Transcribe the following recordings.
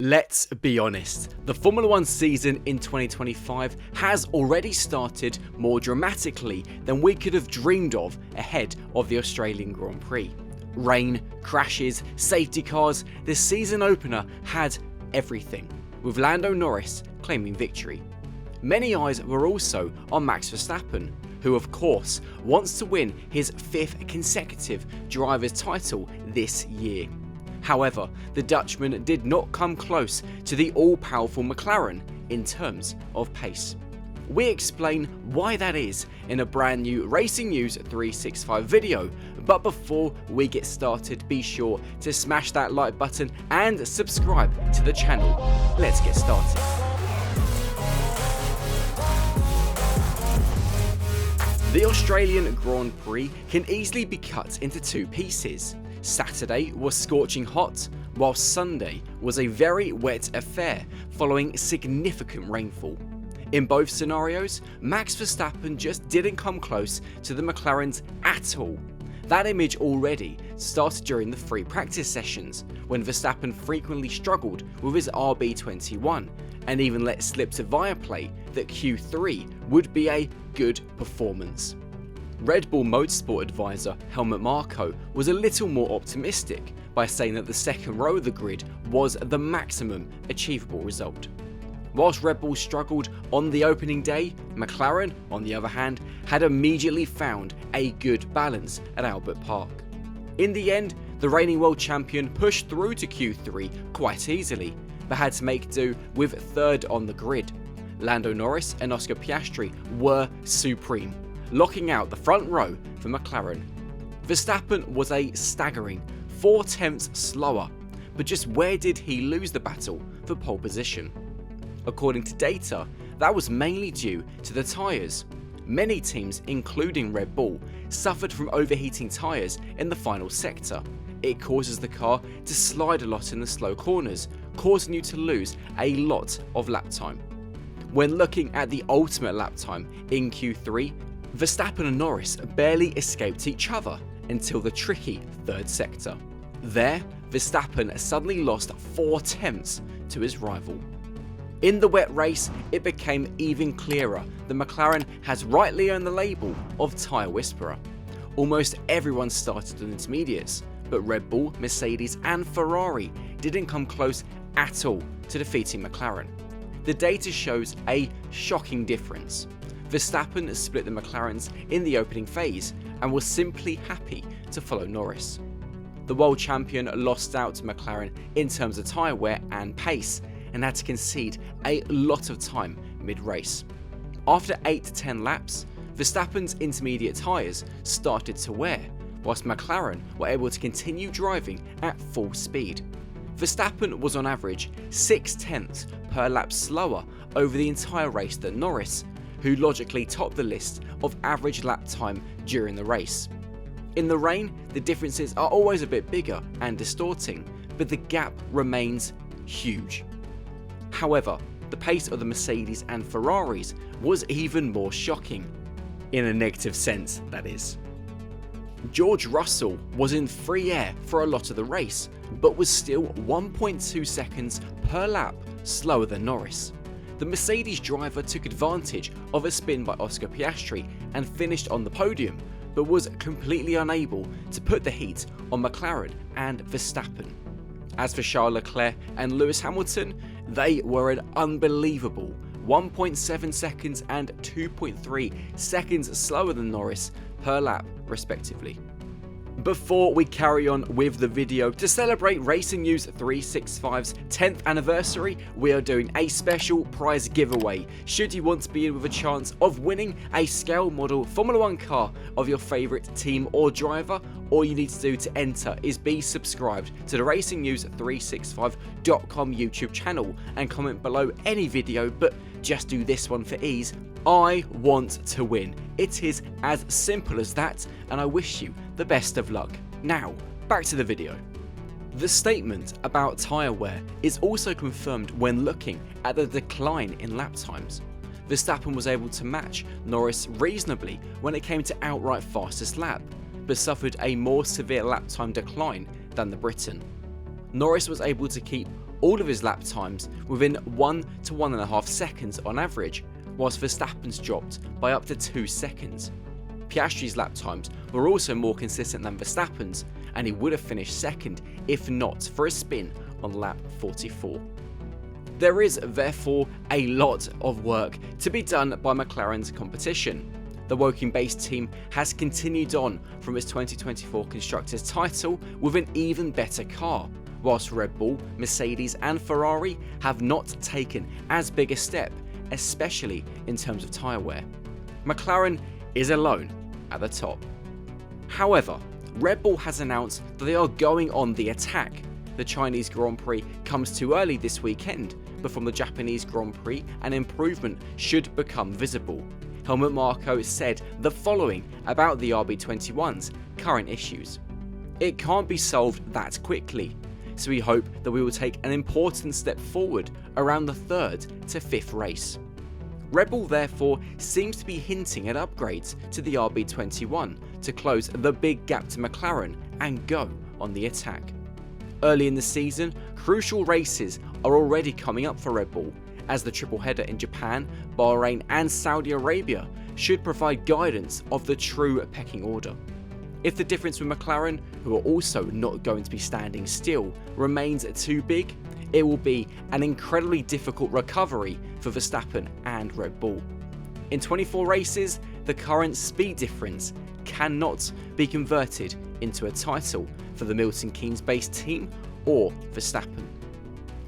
Let's be honest, the Formula 1 season in 2025 has already started more dramatically than we could have dreamed of ahead of the Australian Grand Prix. Rain, crashes, safety cars, the season opener had everything, with Lando Norris claiming victory. Many eyes were also on Max Verstappen, who of course wants to win his 5th consecutive driver's title this year. However, the Dutchman did not come close to the all-powerful McLaren in terms of pace. We explain why that is in a brand new Racing News 365 video, but before we get started, be sure to smash that like button and subscribe to the channel. Let's get started. The Australian Grand Prix can easily be cut into two pieces. Saturday was scorching hot, while Sunday was a very wet affair following significant rainfall. In both scenarios, Max Verstappen just didn't come close to the McLarens at all. That image already started during the free practice sessions, when Verstappen frequently struggled with his RB21 and even let slip to Viaplay that Q3 would be a good performance. Red Bull Motorsport advisor Helmut Marko was a little more optimistic by saying that the second row of the grid was the maximum achievable result. Whilst Red Bull struggled on the opening day, McLaren, on the other hand, had immediately found a good balance at Albert Park. In the end, the reigning world champion pushed through to Q3 quite easily, but had to make do with third on the grid. Lando Norris and Oscar Piastri were supreme, locking out the front row for McLaren. Verstappen was a staggering 4/10 slower, but just where did he lose the battle for pole position? According to data, that was mainly due to the tyres. Many teams, including Red Bull, suffered from overheating tyres in the final sector. It causes the car to slide a lot in the slow corners, causing you to lose a lot of lap time. When looking at the ultimate lap time in Q3, Verstappen and Norris barely escaped each other until the tricky third sector. There, Verstappen suddenly lost 4/10 to his rival. In the wet race, it became even clearer that McLaren has rightly earned the label of tyre whisperer. Almost everyone started on intermediates, but Red Bull, Mercedes and Ferrari didn't come close at all to defeating McLaren. The data shows a shocking difference. Verstappen split the McLarens in the opening phase and was simply happy to follow Norris. The world champion lost out to McLaren in terms of tyre wear and pace and had to concede a lot of time mid-race. After 8 to 10 laps, Verstappen's intermediate tyres started to wear, whilst McLaren were able to continue driving at full speed. Verstappen was on average 6/10 per lap slower over the entire race than Norris, who logically topped the list of average lap time during the race. In the rain, the differences are always a bit bigger and distorting, but the gap remains huge. However, the pace of the Mercedes and Ferraris was even more shocking. In a negative sense, that is. George Russell was in free air for a lot of the race, but was still 1.2 seconds per lap slower than Norris. The Mercedes driver took advantage of a spin by Oscar Piastri and finished on the podium, but was completely unable to put the heat on McLaren and Verstappen. As for Charles Leclerc and Lewis Hamilton, they were an unbelievable 1.7 seconds and 2.3 seconds slower than Norris per lap, respectively. Before we carry on with the video, to celebrate Racing News 365's 10th anniversary, we are doing a special prize giveaway. Should you want to be in with a chance of winning a scale model Formula 1 car of your favourite team or driver, all you need to do to enter is be subscribed to the RacingNews365.com YouTube channel and comment below any video, but just do this one for ease. I want to win. It is as simple as that, and I wish you the best of luck. Now, back to the video. The statement about tyre wear is also confirmed when looking at the decline in lap times. Verstappen was able to match Norris reasonably when it came to outright fastest lap, but suffered a more severe lap time decline than the Briton. Norris was able to keep all of his lap times within 1 to 1.5 seconds on average, whilst Verstappen's dropped by up to 2 seconds. Piastri's lap times were also more consistent than Verstappen's, and he would have finished second if not for a spin on lap 44. There is therefore a lot of work to be done by McLaren's competition. The Woking-based team has continued on from its 2024 Constructors' title with an even better car, whilst Red Bull, Mercedes and Ferrari have not taken as big a step, especially in terms of tyre wear. McLaren is alone at the top. However, Red Bull has announced that they are going on the attack. The Chinese Grand Prix comes too early this weekend, but from the Japanese Grand Prix an improvement should become visible. Helmut Marko said the following about the RB21's current issues. "It can't be solved that quickly, so we hope that we will take an important step forward around the 3rd to 5th race." Red Bull therefore seems to be hinting at upgrades to the RB21 to close the big gap to McLaren and go on the attack. Early in the season, crucial races are already coming up for Red Bull, as the triple header in Japan, Bahrain and Saudi Arabia should provide guidance of the true pecking order. If the difference with McLaren, who are also not going to be standing still, remains too big, it will be an incredibly difficult recovery for Verstappen and Red Bull. In 24 races, the current speed difference cannot be converted into a title for the Milton Keynes-based team or Verstappen.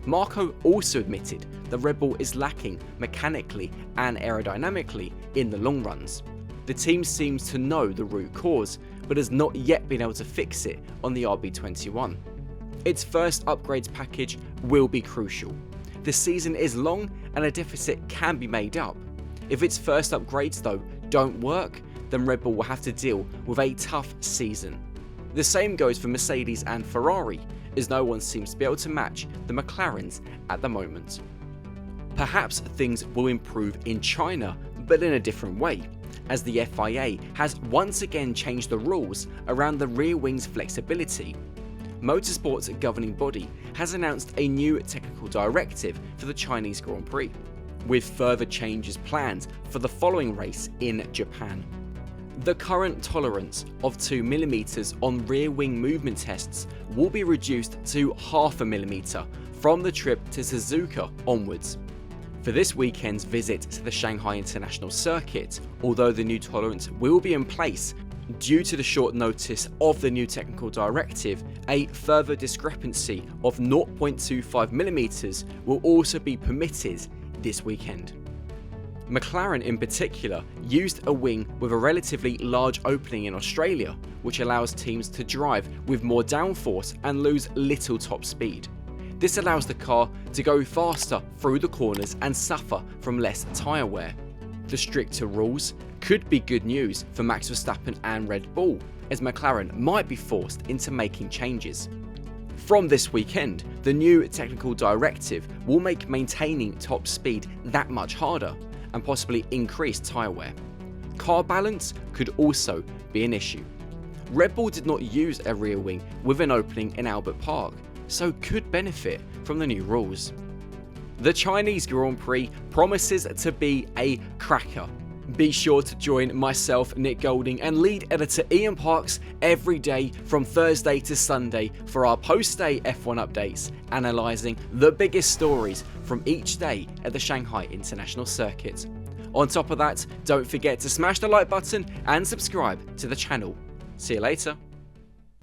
Marko also admitted that Red Bull is lacking mechanically and aerodynamically in the long runs. The team seems to know the root cause, but has not yet been able to fix it on the RB21. Its first upgrades package will be crucial. The season is long and a deficit can be made up. If its first upgrades though don't work, then Red Bull will have to deal with a tough season. The same goes for Mercedes and Ferrari, as no one seems to be able to match the McLarens at the moment. Perhaps things will improve in China, but in a different way, as the FIA has once again changed the rules around the rear wing's flexibility. Motorsport's governing body has announced a new technical directive for the Chinese Grand Prix, with further changes planned for the following race in Japan. The current tolerance of 2mm on rear wing movement tests will be reduced to 0.5mm from the trip to Suzuka onwards. For this weekend's visit to the Shanghai International Circuit, although the new tolerance will be in place, due to the short notice of the new technical directive, a further discrepancy of 0.25mm will also be permitted this weekend. McLaren in particular used a wing with a relatively large opening in Australia, which allows teams to drive with more downforce and lose little top speed. This allows the car to go faster through the corners and suffer from less tyre wear. The stricter rules could be good news for Max Verstappen and Red Bull, as McLaren might be forced into making changes. From this weekend, the new technical directive will make maintaining top speed that much harder, and possibly increase tyre wear. Car balance could also be an issue. Red Bull did not use a rear wing with an opening in Albert Park, so could benefit from the new rules. The Chinese Grand Prix promises to be a cracker. Be sure to join myself, Nick Golding, and lead editor Ian Parks every day from Thursday to Sunday for our post-day F1 updates, analysing the biggest stories from each day at the Shanghai International Circuit. On top of that, don't forget to smash the like button and subscribe to the channel. See you later.